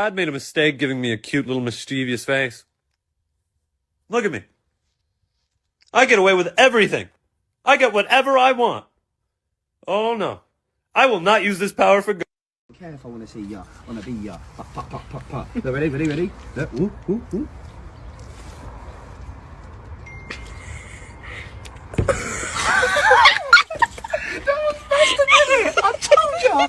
Dad made a mistake giving me a cute little mischievous face. Look at me. I get away with everything. I get whatever I want. Oh no. I will not use this power for good. Careful, I want to see ya. I want to be ya. Pop, pop, pop, pop, pop. Look, ready, ready, ready. Look, ooh, ooh, ooh. That was faster than it. I told ya.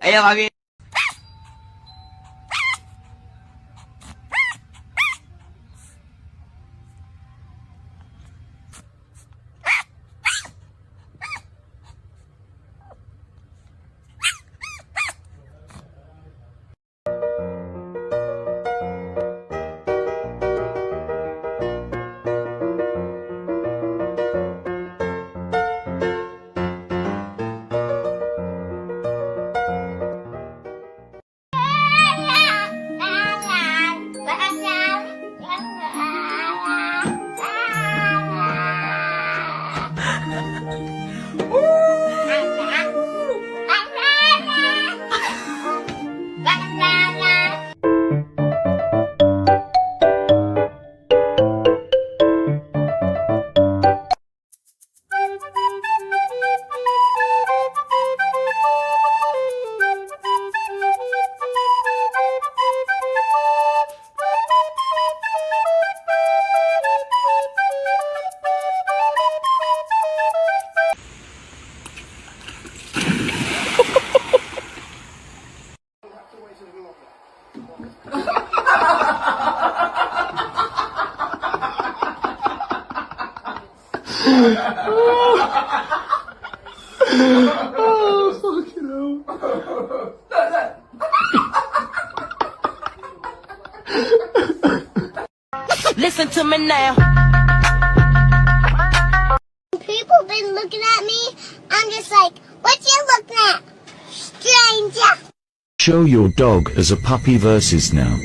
Ayan, mami. Oh, fucking hell. Listen to me now. People been looking at me. I'm just like, what you looking at, stranger? Show your dog as a puppy versus now.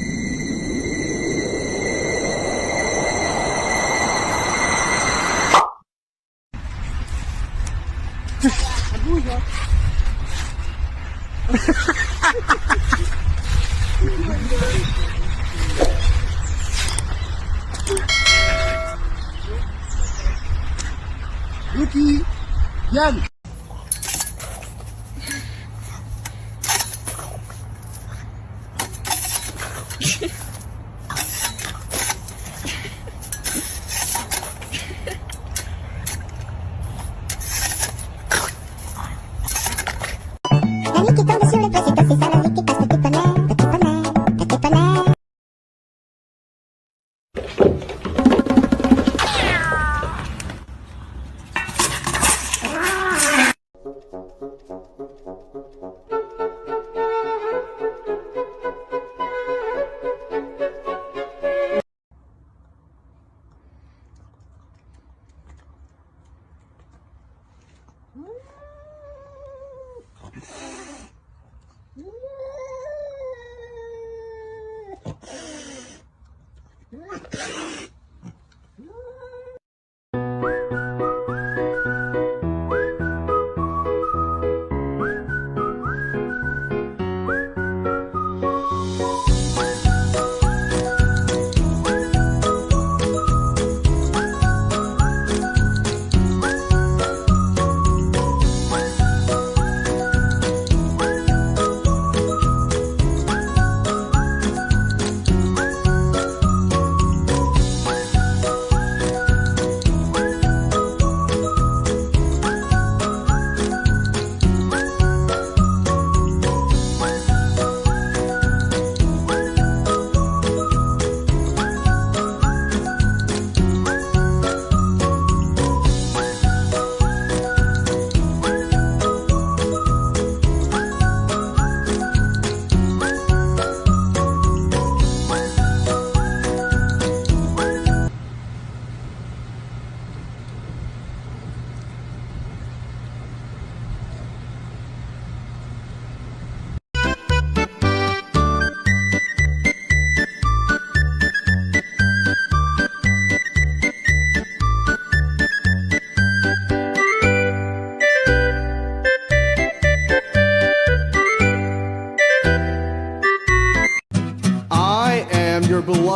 Ricky, Jan.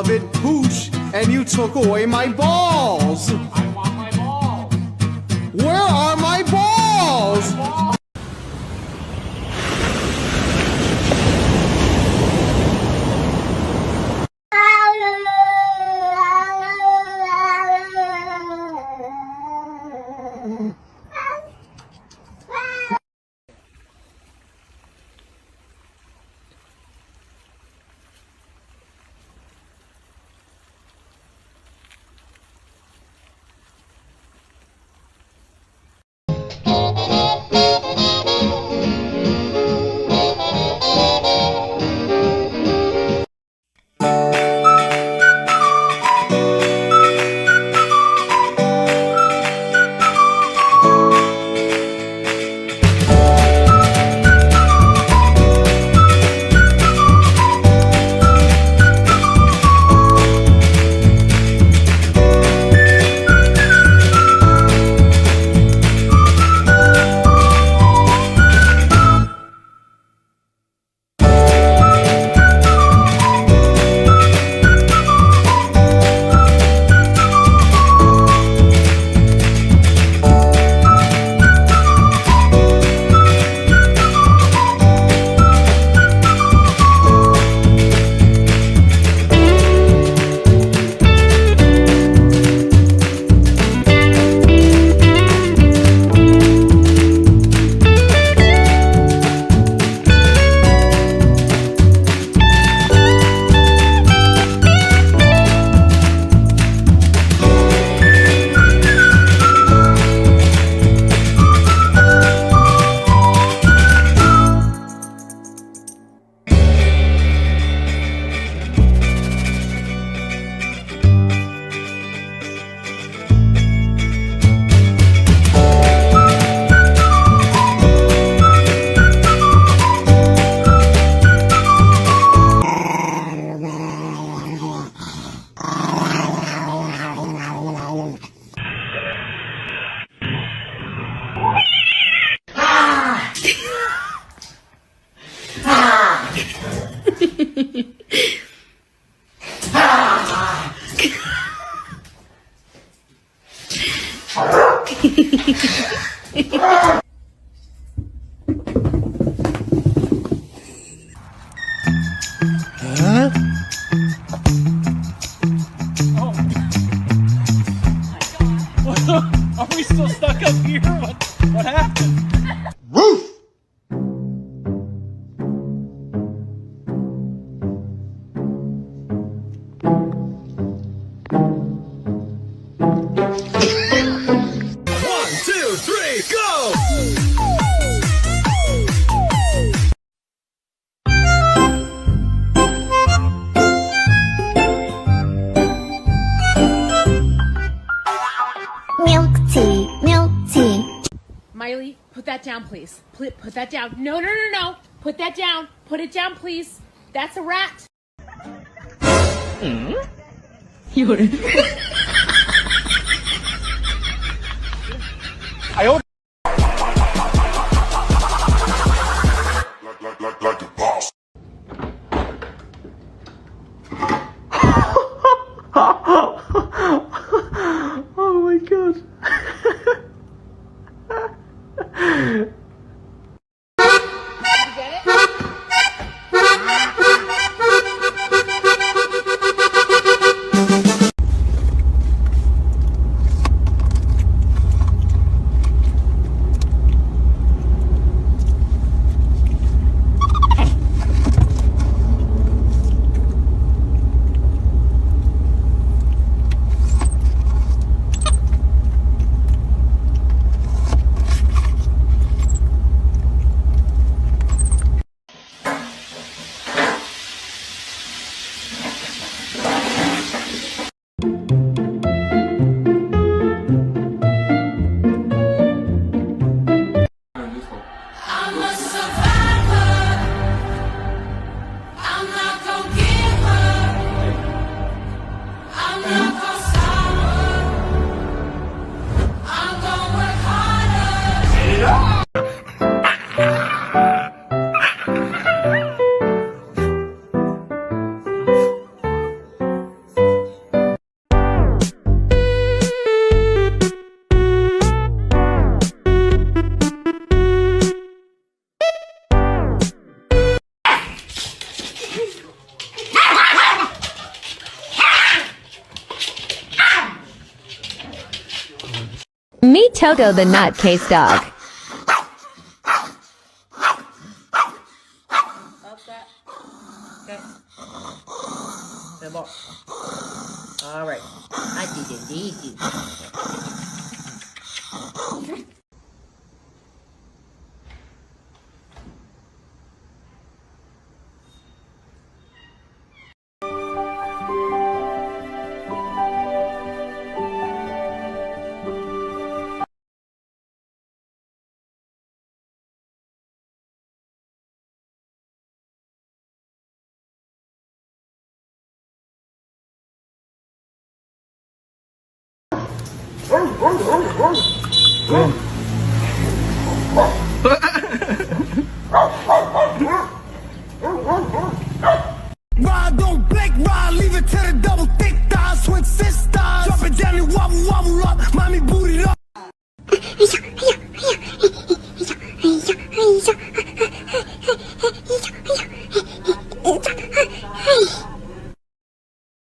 beloved pooch, and you took away my balls. I want my balls. Where are my balls? Are we still stuck up here? What happened? Roof! Milk tea, milk tea. Miley, put that down, please. Put that down. No, no, no, no. Put that down. Put it down, please. That's a rat. Like the boss. Oh my god. You get it? Meet Toto the nutcase dog. Okay. All right. I did it. Go.